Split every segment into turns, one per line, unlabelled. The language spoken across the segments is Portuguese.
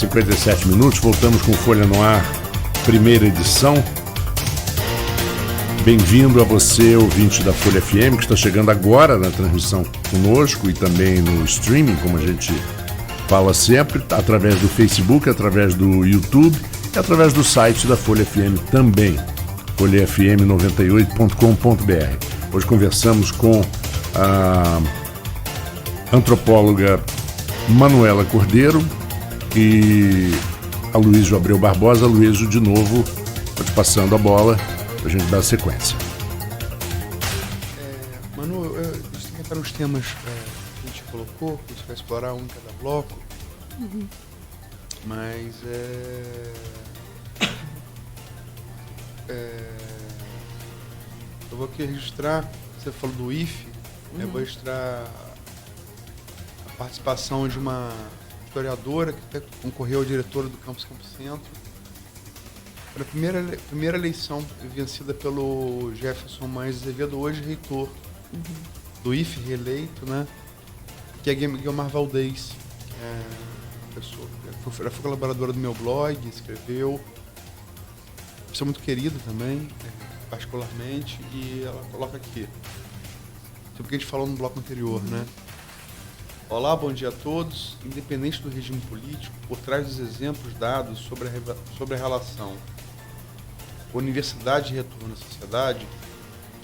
57 minutos, voltamos com Folha no Ar, primeira edição. Bem-vindo a você, ouvinte da Folha FM, que está chegando agora na transmissão conosco e também no streaming, como a gente fala sempre, através do Facebook, através do YouTube e através do site da Folha FM também, folhafm98.com.br. Hoje conversamos com a antropóloga Manuela Cordeiro e a Luísio Abreu Barbosa. Luísio, de novo, estou te passando a bola para a gente dar sequência.
Manu, eu tenho que nos temas que a gente colocou, que a gente vai explorar um em cada bloco, mas eu vou aqui registrar, você falou do IFE, eu vou registrar a participação de uma historiadora que até concorreu ao diretor do Campus Centro. Foi a primeira eleição vencida pelo Jefferson Mães Azevedo, hoje reitor do IFE, reeleito, né? Que é Guilmar Valdez. Ela foi colaboradora do meu blog, escreveu. Pessoa muito querida também, particularmente, e ela coloca aqui, sobre o que a gente falou no bloco anterior, né? Olá, bom dia a todos. Independente do regime político, por trás dos exemplos dados sobre a relação universidade e retorno à sociedade,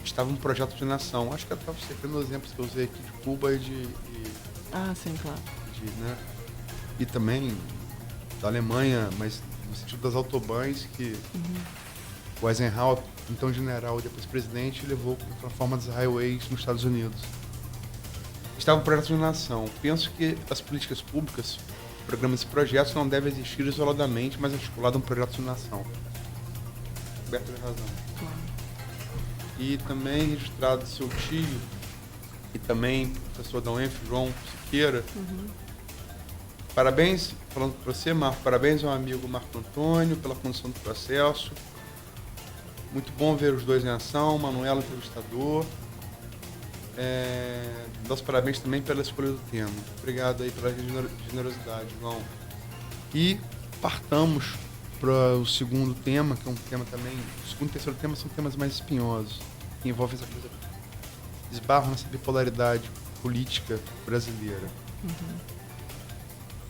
estava um projeto de nação. Acho que eu estava secando os exemplos que eu usei aqui de Cuba e de...
sim, claro.
Né? E também da Alemanha, mas no sentido das autobahns, que o Eisenhower, então general e depois presidente, levou para a forma dos highways nos Estados Unidos. Estava um projeto de nação. Penso que as políticas públicas, programas e projetos não devem existir isoladamente, mas articulado um projeto de nação. Roberto tem razão.
Claro.
E também registrado do seu tio, e também professor da UENF, João Siqueira. Parabéns, falando para você, Marco, parabéns ao amigo Marco Antônio pela condução do processo. Muito bom ver os dois em ação, Manuela, entrevistador. Dá parabéns também pela escolha do tema. Obrigado aí pela generosidade, João. E partamos para o segundo tema, que é um tema também... O segundo e terceiro tema são temas mais espinhosos, que envolvem essa coisa... Esbarram nessa bipolaridade política brasileira.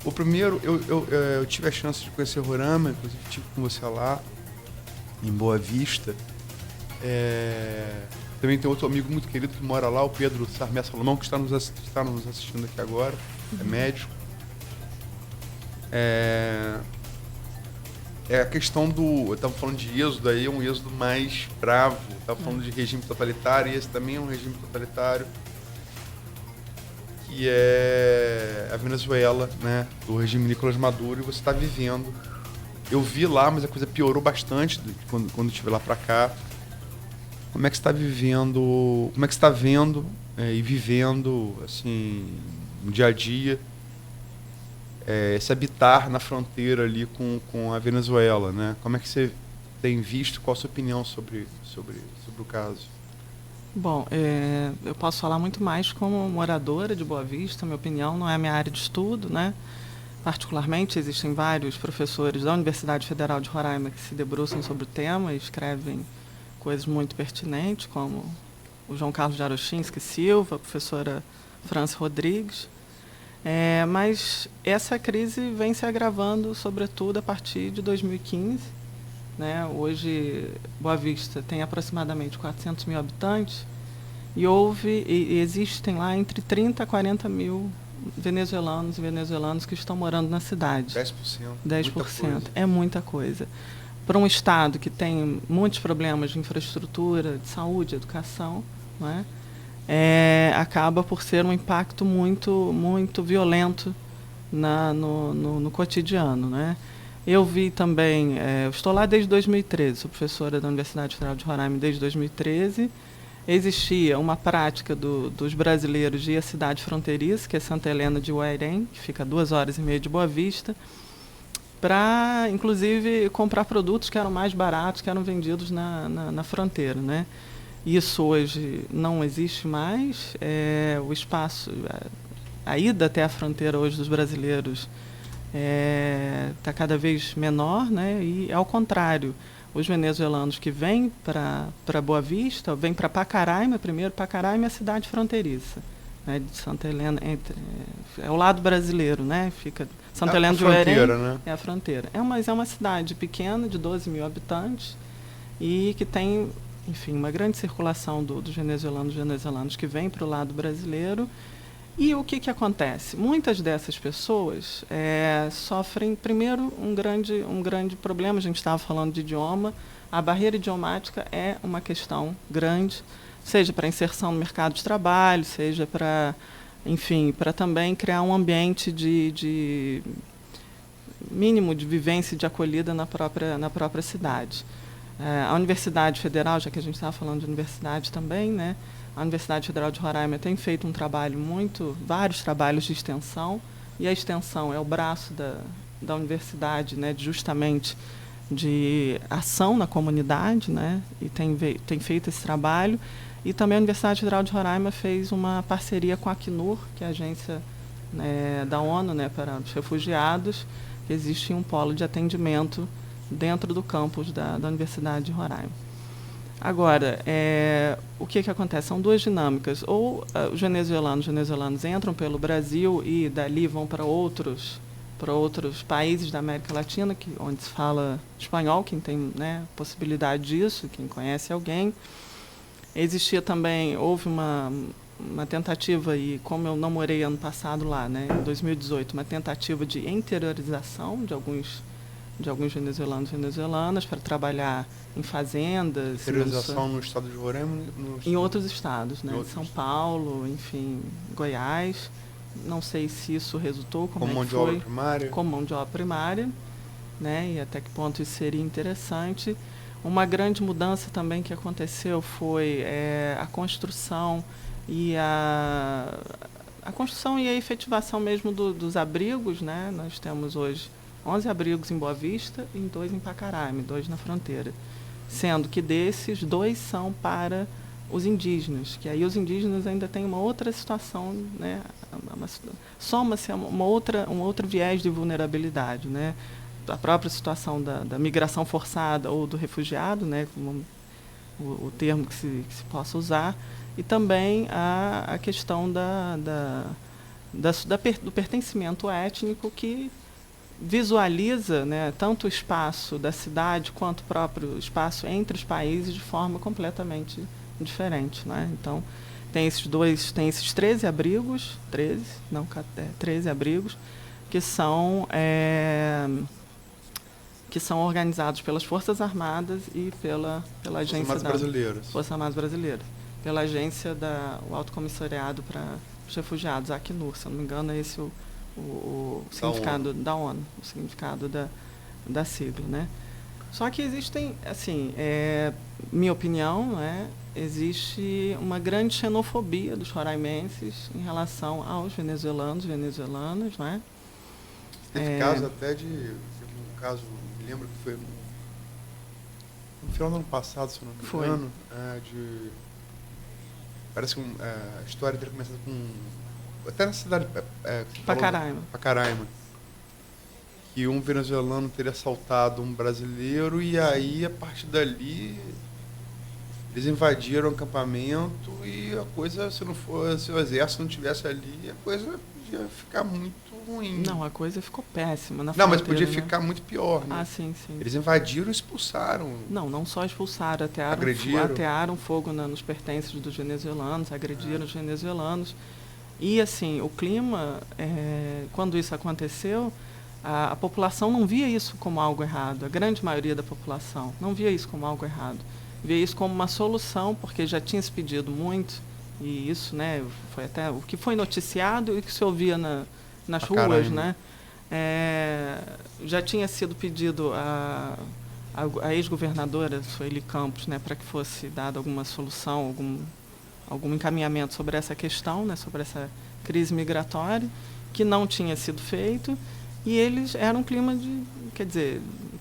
O primeiro, eu tive a chance de conhecer Roraima, inclusive estive com você lá, em Boa Vista. Também tem outro amigo muito querido que mora lá, o Pedro Sarmé Salomão, que está nos assistindo aqui agora, é médico. A questão do... Eu estava falando de êxodo aí, é um êxodo mais bravo. Eu estava falando de regime totalitário, e esse também é um regime totalitário, que é a Venezuela, né, do regime Nicolás Maduro, e você está vivendo. Eu vi lá, mas a coisa piorou bastante quando estive lá para cá. Como é que você está vivendo, como é que você está vendo e vivendo, assim, no dia a dia, esse habitar na fronteira ali com a Venezuela, né? Como é que você tem visto, qual a sua opinião sobre o caso?
Bom, eu posso falar muito mais como moradora de Boa Vista. Minha opinião não é a minha área de estudo, né? Particularmente, existem vários professores da Universidade Federal de Roraima que se debruçam sobre o tema e escrevem coisas muito pertinentes, como o João Carlos de Arochinski Silva, a professora França Rodrigues. Mas essa crise vem se agravando, sobretudo, a partir de 2015. Né? Hoje, Boa Vista tem aproximadamente 400 mil habitantes e existem lá entre 30 a 40 mil venezuelanos e venezuelanas que estão morando na cidade.
10%.
10%. É muita coisa. Para um estado que tem muitos problemas de infraestrutura, de saúde, educação, não é? Acaba por ser um impacto muito, muito violento no cotidiano, né? Eu vi também, eu estou lá desde 2013, sou professora da Universidade Federal de Roraima desde 2013. Existia uma prática dos brasileiros de ir à cidade fronteiriça, que é Santa Helena de Uairém, que fica a 2h30 de Boa Vista, para, inclusive, comprar produtos que eram mais baratos, que eram vendidos na fronteira, né? Isso hoje não existe mais. O espaço, a ida até a fronteira hoje dos brasileiros está cada vez menor, né? E, ao contrário, os venezuelanos que vêm para Boa Vista, vêm para Pacaraima primeiro. Pacaraima é a cidade fronteiriça, né, de Santa Helena, é o lado brasileiro, né? Fica Santa Helena de Uerém,
né?
É a fronteira. Mas é uma cidade pequena, de 12 mil habitantes, e que tem, enfim, uma grande circulação dos venezuelanos que vêm para o lado brasileiro. E o que acontece? Muitas dessas pessoas sofrem, primeiro, um grande problema. A gente estava falando de idioma. A barreira idiomática é uma questão grande, seja para inserção no mercado de trabalho, seja para, enfim, para também criar um ambiente de mínimo de vivência e de acolhida na própria cidade. A Universidade Federal, já que a gente estava falando de universidade também, né? A Universidade Federal de Roraima tem feito vários trabalhos de extensão, e a extensão é o braço da universidade, né, justamente de ação na comunidade, né, e tem feito esse trabalho. E também a Universidade Federal de Roraima fez uma parceria com a Acnur, que é a agência, né, da ONU, né, para os refugiados, que existe um polo de atendimento dentro do campus da Universidade de Roraima. Agora, o que acontece? São duas dinâmicas. Ou os venezuelanos entram pelo Brasil e dali vão para outros países da América Latina, onde se fala espanhol, quem tem, né, possibilidade disso, quem conhece alguém. Houve uma tentativa, e como eu não morei ano passado lá, né, em 2018, uma tentativa de interiorização de alguns venezuelanos e venezuelanas para trabalhar em fazendas.
Interiorização no estado de Roraima?
Em outros estados, né? São Paulo, enfim, Goiás. Não sei se isso resultou, como
mão de obra primária.
Com mão de obra primária, né? E até que ponto isso seria interessante. Uma grande mudança também que aconteceu foi a construção e a construção e a efetivação mesmo dos abrigos, né? Nós temos hoje 11 abrigos em Boa Vista e 2 em Pacaraima, 2 na fronteira. Sendo que desses, 2 são para os indígenas, que aí os indígenas ainda têm uma outra situação, né? Soma-se um outro viés de vulnerabilidade, né? A própria situação da migração forçada ou do refugiado, né? Como o termo que se possa usar, e também a questão do pertencimento étnico, que visualiza, né, tanto o espaço da cidade quanto o próprio espaço entre os países de forma completamente diferente, né? Então, tem esses 13 abrigos, 13 abrigos, que são organizados pelas Forças Armadas e pela agência Forças Armadas Brasileiras, pela agência o Alto Comissariado para os Refugiados, a Acnur, se eu não me engano, é esse o significado da ONU, o significado da sigla, né? Só que existem, assim, minha opinião, né, existe uma grande xenofobia dos roraimenses em relação aos venezuelanas, né?
Teve caso até me lembro que foi no final do ano passado, se eu não me engano, parece que a história teria começado com até na cidade Pacaraima, que um venezuelano teria assaltado um brasileiro, e aí, a partir dali, eles invadiram o acampamento, e a coisa, se o exército não estivesse ali, a coisa podia ficar muito ruim.
Não, a coisa ficou péssima na
fronteira. Não, mas podia ficar muito pior, né?
Ah, sim.
Eles invadiram e expulsaram.
Não só expulsaram, atearam fogo nos pertences dos venezuelanos, agrediram os venezuelanos. E, assim, o clima, quando isso aconteceu, a população não via isso como algo errado. A grande maioria da população não via isso como algo errado. Via isso como uma solução, porque já tinha se pedido muito, e isso, né, foi até o que foi noticiado e que se ouvia nas ruas, né? Já tinha sido pedido a ex-governadora Sueli Campos, né, para que fosse dada alguma solução, algum encaminhamento sobre essa questão, né, sobre essa crise migratória, que não tinha sido feito, e eles eram um clima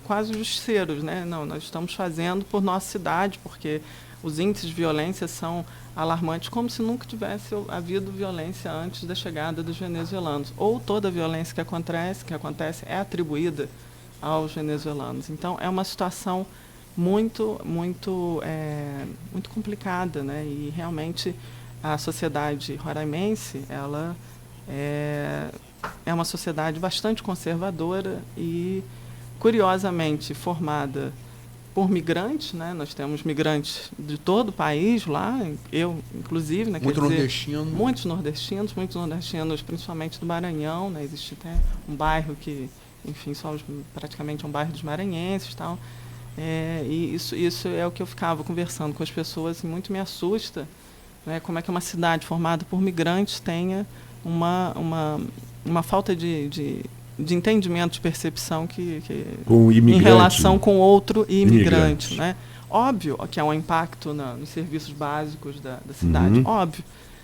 quase justiceiros, né? Não, nós estamos fazendo por nossa cidade, porque os índices de violência são alarmantes, como se nunca tivesse havido violência antes da chegada dos venezuelanos. Ou toda a violência que acontece é atribuída aos venezuelanos. Então, é uma situação muito complicada, né? E realmente a sociedade roraimense, ela é uma sociedade bastante conservadora e, curiosamente, formada por migrantes, né? Nós temos migrantes de todo o país lá, eu, inclusive, né?
Muitos
nordestinos, principalmente do Maranhão, né? Existe até um bairro que, enfim, praticamente é um bairro dos maranhenses e tal. E isso é o que eu ficava conversando com as pessoas, e muito me assusta, né? Como é que uma cidade formada por migrantes tenha uma falta de entendimento, de percepção
com
em relação com outro imigrante, né? Óbvio que há um impacto nos serviços básicos da cidade, óbvio,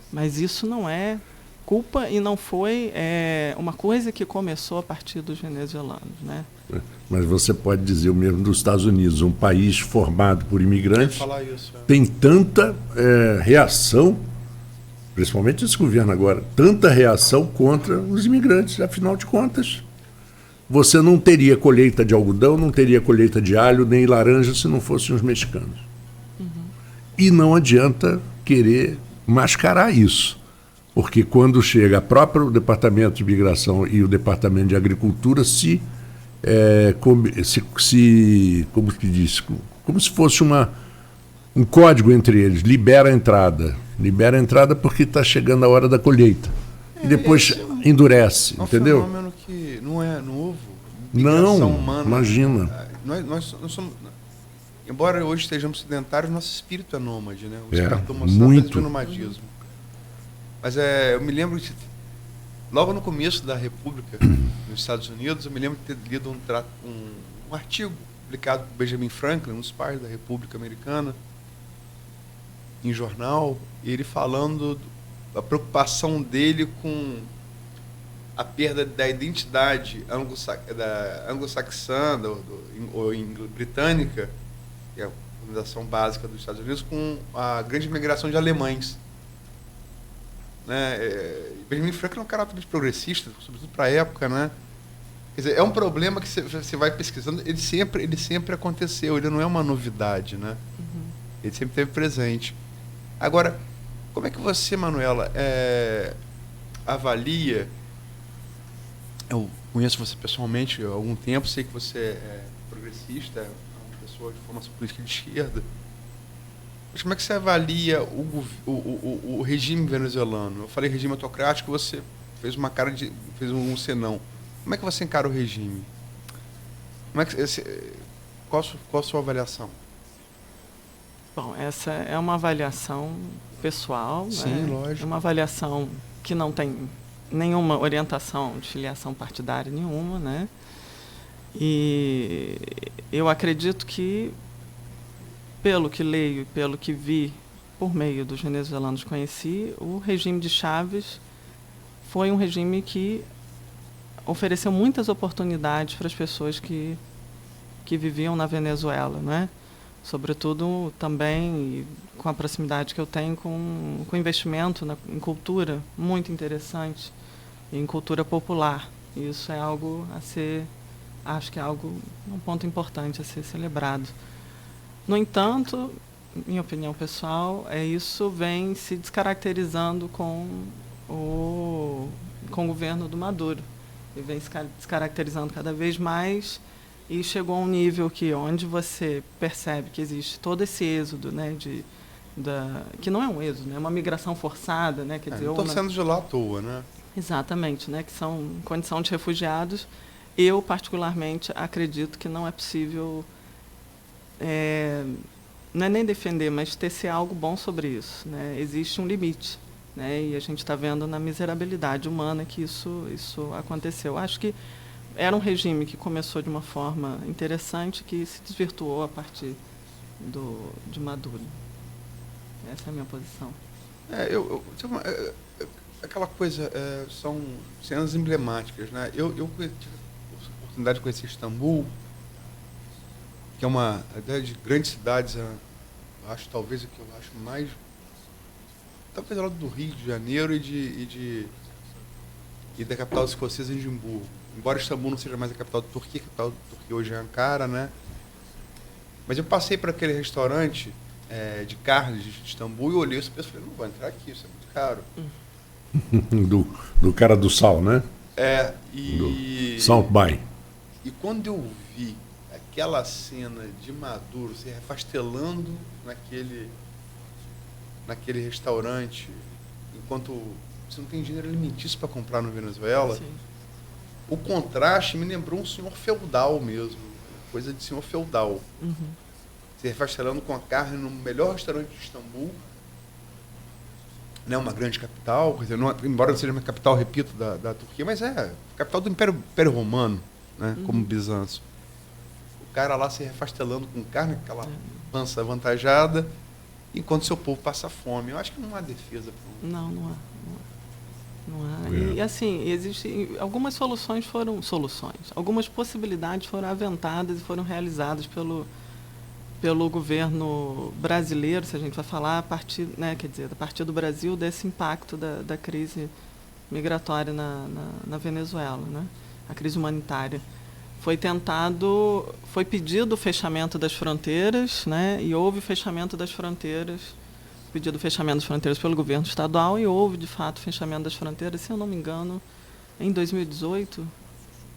mas isso não é culpa e não foi uma coisa que começou a partir dos venezuelanos, né?
Mas você pode dizer o mesmo dos Estados Unidos, um país formado por imigrantes, tem tanta reação, principalmente esse governo agora, tanta reação contra os imigrantes. Afinal de contas, você não teria colheita de algodão, não teria colheita de alho nem laranja se não fossem os mexicanos. E não adianta querer mascarar isso, porque quando chega a próprio Departamento de Imigração e o Departamento de Agricultura como se fosse um código entre eles, libera a entrada porque está chegando a hora da colheita. E depois endurece, entendeu?
É um fenômeno que não é novo.
Não,
humana,
imagina.
Nós somos, embora hoje estejamos sedentários, nosso espírito é nômade, né? O espírito
muito.
do nomadismo. Mas eu me lembro de, logo no começo da República, nos Estados Unidos, eu me lembro de ter lido um artigo publicado por Benjamin Franklin, um dos pais da República Americana, em jornal, e ele falando da preocupação dele com a perda da identidade anglo-saxã ou britânica, que é a organização básica dos Estados Unidos, com a grande migração de alemães. Né? Benjamin Franklin é um cara de progressista, sobretudo para a época, né? Quer dizer, é um problema que você vai pesquisando, ele sempre aconteceu, ele não é uma novidade, né? Ele sempre esteve presente. Agora, como é que você, Manuela, avalia? Eu conheço você pessoalmente há algum tempo, sei que você é progressista, é uma pessoa de formação política de esquerda. Mas como é que você avalia o regime venezuelano? Eu falei regime autocrático, você fez fez um senão. Como é que você encara o regime? Qual a sua avaliação?
Bom, essa é uma avaliação pessoal.
Sim,
né?
lógico.
É uma avaliação que não tem nenhuma orientação de filiação partidária nenhuma, né? E eu acredito que, pelo que leio e pelo que vi por meio dos venezuelanos que conheci, o regime de Chávez foi um regime que ofereceu muitas oportunidades para as pessoas que viviam na Venezuela, né? Sobretudo também com a proximidade que eu tenho com investimento em cultura muito interessante, em cultura popular. Isso é algo acho que é um ponto importante a ser celebrado. No entanto, minha opinião pessoal, isso vem se descaracterizando com o governo do Maduro. Ele vem se descaracterizando cada vez mais e chegou a um nível onde você percebe que existe todo esse êxodo, né, que não é um êxodo, né, é uma migração forçada, né, quer dizer,
não estão sendo de lá à toa, né?
Exatamente, né, que são em condição de refugiados. Eu, particularmente, acredito que não é possível, não é nem defender, mas tecer algo bom sobre isso, né? Existe um limite, né, e a gente está vendo na miserabilidade humana que isso aconteceu. Acho que era um regime que começou de uma forma interessante, que se desvirtuou a partir de Maduro. Essa é a minha posição.
Aquela coisa, são cenas emblemáticas, né? Eu tive a oportunidade de conhecer Istambul, que é uma de grandes cidades acho talvez o que eu acho mais... Talvez ao lado do Rio de Janeiro e da capital escocesa, Edimburgo. Embora Istambul não seja mais a capital da Turquia, a capital da Turquia hoje é Ankara, né? Mas eu passei para aquele restaurante de carnes de Istambul e olhei e falei, não vou entrar aqui, isso é muito caro.
do cara do sal, né?
E...
Do Salt Bay.
E quando eu vi aquela cena de Maduro se refastelando naquele restaurante, enquanto você não tem dinheiro alimentício para comprar no Venezuela, sim, o contraste me lembrou um senhor feudal mesmo, coisa de senhor feudal.
Uhum.
Se refastelando com a carne no melhor restaurante de Istambul, né, uma grande capital, quer dizer, embora não seja uma capital, repito, da Turquia, mas é capital do Império Romano, né, como Bizâncio. O cara lá se refastelando com carne, aquela pança avantajada, enquanto seu povo passa fome. Eu acho que não há defesa.
Não há. E assim, existem algumas soluções, algumas possibilidades foram aventadas e foram realizadas pelo governo brasileiro, se a gente vai falar, a partir do Brasil, desse impacto da crise migratória na Venezuela, né? A crise humanitária. Foi pedido o fechamento das fronteiras, né? E houve fechamento das fronteiras, pedido o fechamento das fronteiras pelo governo estadual e houve, de fato, fechamento das fronteiras, se eu não me engano, em 2018,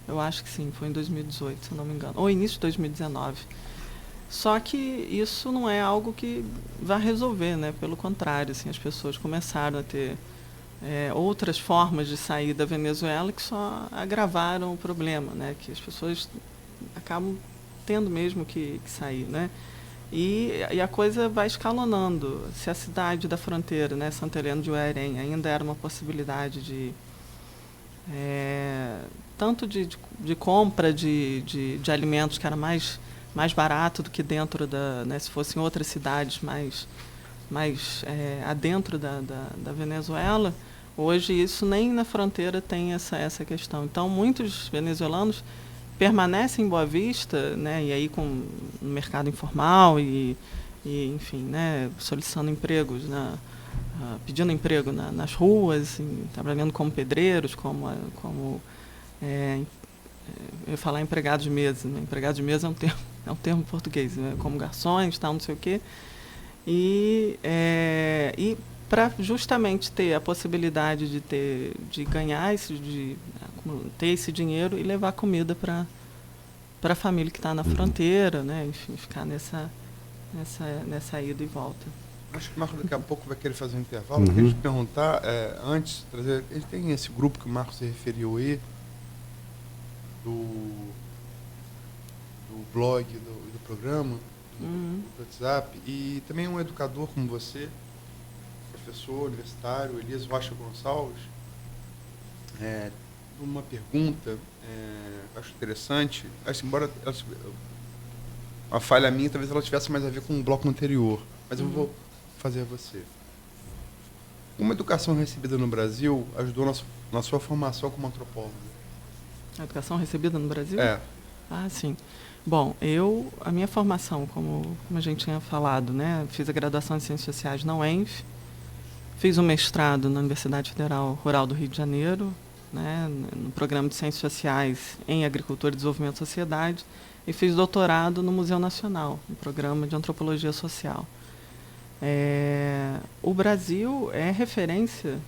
eu acho que sim, foi em 2018, se eu não me engano, ou início de 2019. Só que isso não é algo que vai resolver, né? Pelo contrário, assim, as pessoas começaram a ter outras formas de sair da Venezuela que só agravaram o problema, né? Que as pessoas acabam tendo mesmo que sair, né? E a coisa vai escalonando. Se a cidade da fronteira, né, Santa Helena de Uerém, ainda era uma possibilidade de tanto de compra de alimentos que era mais barato do que dentro né, se fossem outras cidades mais adentro da Venezuela, hoje isso nem na fronteira tem essa questão. Então, muitos venezuelanos permanecem em Boa Vista, né, e aí no mercado informal e enfim, né, solicitando empregos, pedindo emprego nas ruas, trabalhando como pedreiros, eu ia falar empregado de mesa, né? Empregado de mesa é um termo português, né? Como garçons, tal, não sei o quê. E para justamente ter a possibilidade de ganhar ter esse dinheiro e levar comida para a família que está na fronteira, né? Enfim, ficar nessa ida e volta.
Acho que o Marcos daqui a pouco vai querer fazer um intervalo. Eu queria te perguntar, antes, ele tem esse grupo que o Marcos se referiu aí, do blog, do programa, do WhatsApp, e também um educador como você, professor universitário, Elias Rocha Gonçalves, uma pergunta, acho interessante, embora uma falha minha, talvez ela tivesse mais a ver com um bloco anterior, mas eu vou fazer a você. Uma educação recebida no Brasil ajudou na sua formação como antropólogo?
A educação recebida no Brasil? Ah, sim. Bom, a minha formação, como a gente tinha falado, né, fiz a graduação em Ciências Sociais na UENF, fiz um mestrado na Universidade Federal Rural do Rio de Janeiro, né, no programa de Ciências Sociais em Agricultura e Desenvolvimento da Sociedade, e fiz doutorado no Museu Nacional, no programa de Antropologia Social. O Brasil é referência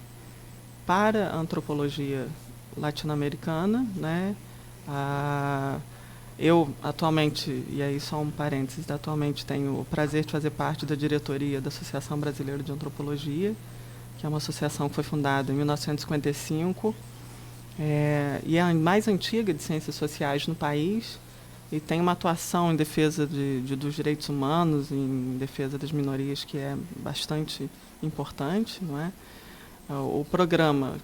para a antropologia latino-americana, né? Eu atualmente, e aí só um parênteses, atualmente tenho o prazer de fazer parte da diretoria da Associação Brasileira de Antropologia, que é uma associação que foi fundada em 1955, e é a mais antiga de ciências sociais no país, e tem uma atuação em defesa dos direitos humanos, em defesa das minorias, que é bastante importante, não é? O programa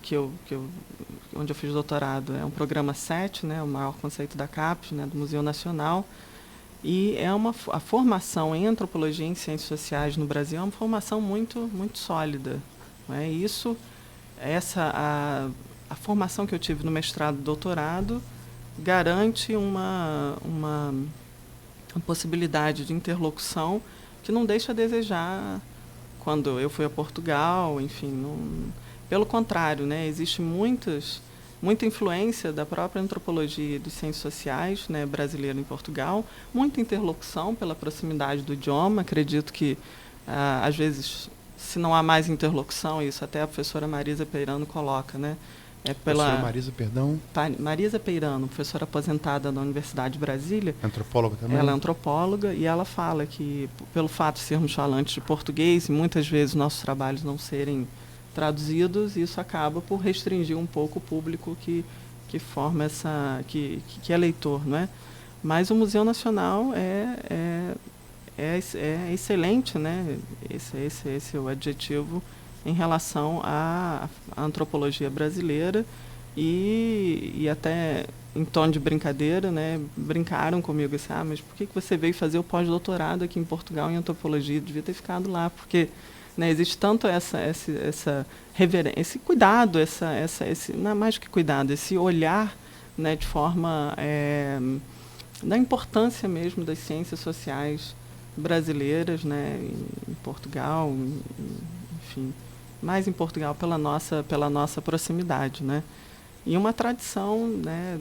onde eu fiz doutorado é um programa 7, né, o maior conceito da CAPES, né, do Museu Nacional, e a formação em antropologia e em ciências sociais no Brasil é uma formação muito, muito sólida. Não é? A formação que eu tive no mestrado e doutorado garante uma possibilidade de interlocução que não deixa a desejar quando eu fui a Portugal, enfim, pelo contrário, né, existe muita influência da própria antropologia e dos ciências sociais, né, brasileira em Portugal, muita interlocução pela proximidade do idioma. Acredito que, às vezes, se não há mais interlocução, isso até a professora Marisa Peirano coloca, né?
Professora Marisa, perdão?
Marisa Peirano, professora aposentada da Universidade de Brasília.
Antropóloga também?
Ela é antropóloga e ela fala que, pelo fato de sermos falantes de português e muitas vezes nossos trabalhos não serem traduzidos, isso acaba por restringir um pouco o público que forma que é leitor, não é? Mas o Museu Nacional é excelente, né? Esse é o adjetivo em relação à antropologia brasileira e até em tom de brincadeira, né? Brincaram comigo assim, mas por que você veio fazer o pós-doutorado aqui em Portugal em antropologia? Devia ter ficado lá, porque, né, existe tanto essa reverência, esse cuidado, esse, não é mais que cuidado, esse olhar, né, de forma da importância mesmo das ciências sociais brasileiras, né, em Portugal, enfim, mais em Portugal pela nossa proximidade, né? E uma tradição, né,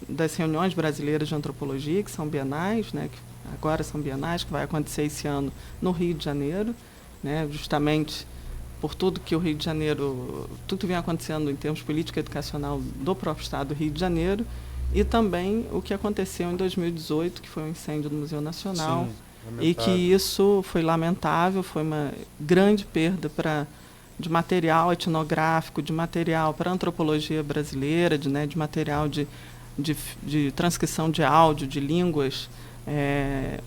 das reuniões brasileiras de antropologia, que são bienais, né, que agora são bienais, que vai acontecer esse ano no Rio de Janeiro, né, justamente por tudo que o Rio de Janeiro, tudo que vem acontecendo em termos de política educacional do próprio Estado do Rio de Janeiro, e também o que aconteceu em 2018, que foi o incêndio do Museu Nacional. Sim, e que isso foi lamentável, foi uma grande perda de material etnográfico, de material para a antropologia brasileira, de material de transcrição de áudio, de línguas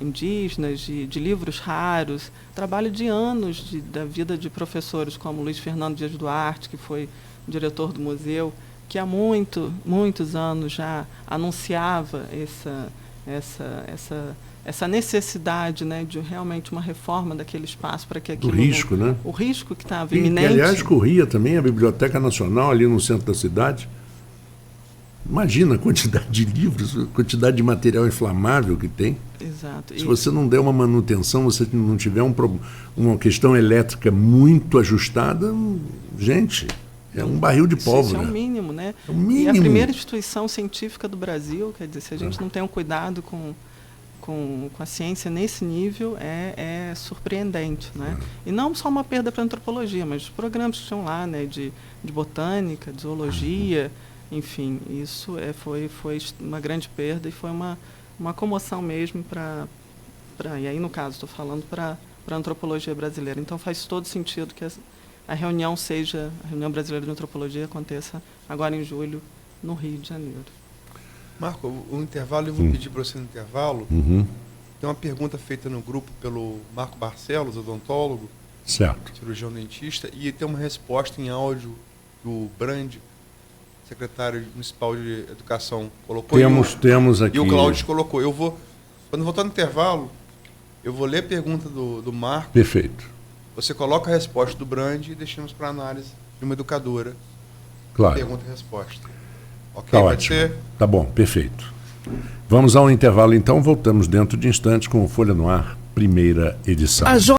indígenas, de livros raros, trabalho de anos da vida de professores como Luiz Fernando Dias Duarte, que foi diretor do museu, que há muitos anos já anunciava essa necessidade, né, de realmente uma reforma daquele espaço para que aquilo...
Do risco, né?
O risco que estava iminente.
E, aliás, corria também a Biblioteca Nacional ali no centro da cidade. Imagina a quantidade de livros, a quantidade de material inflamável que tem.
Exato.
Se você não der uma manutenção, você não tiver uma questão elétrica muito ajustada, gente, é um barril de pólvora.
Isso é o mínimo, né?
É o mínimo.
E a primeira instituição científica do Brasil, quer dizer, se a gente não tem um cuidado com a ciência nesse nível, é surpreendente, né? E não só uma perda para a antropologia, mas os programas que estão lá, né, de botânica, de zoologia, enfim, isso foi uma grande perda e foi uma comoção mesmo e aí, no caso, estou falando para a antropologia brasileira. Então, faz todo sentido que a reunião brasileira de antropologia aconteça agora em julho, no Rio de Janeiro.
Marco, o intervalo, eu vou pedir para você no intervalo. Tem uma pergunta feita no grupo pelo Marco Barcelos, odontólogo,
certo,
cirurgião dentista, e tem uma resposta em áudio do Brandi, secretário municipal de educação, colocou.
Temos aqui.
E o Cláudio colocou. Quando voltar no intervalo, eu vou ler a pergunta do Marco.
Perfeito.
Você coloca a resposta do Brandi e deixamos para análise de uma educadora.
Claro.
Pergunta e resposta. Ok,
tá
pode
ótimo.
ser?
Tá bom, perfeito. Vamos ao intervalo então, voltamos dentro de instantes com o Folha no Ar, primeira edição.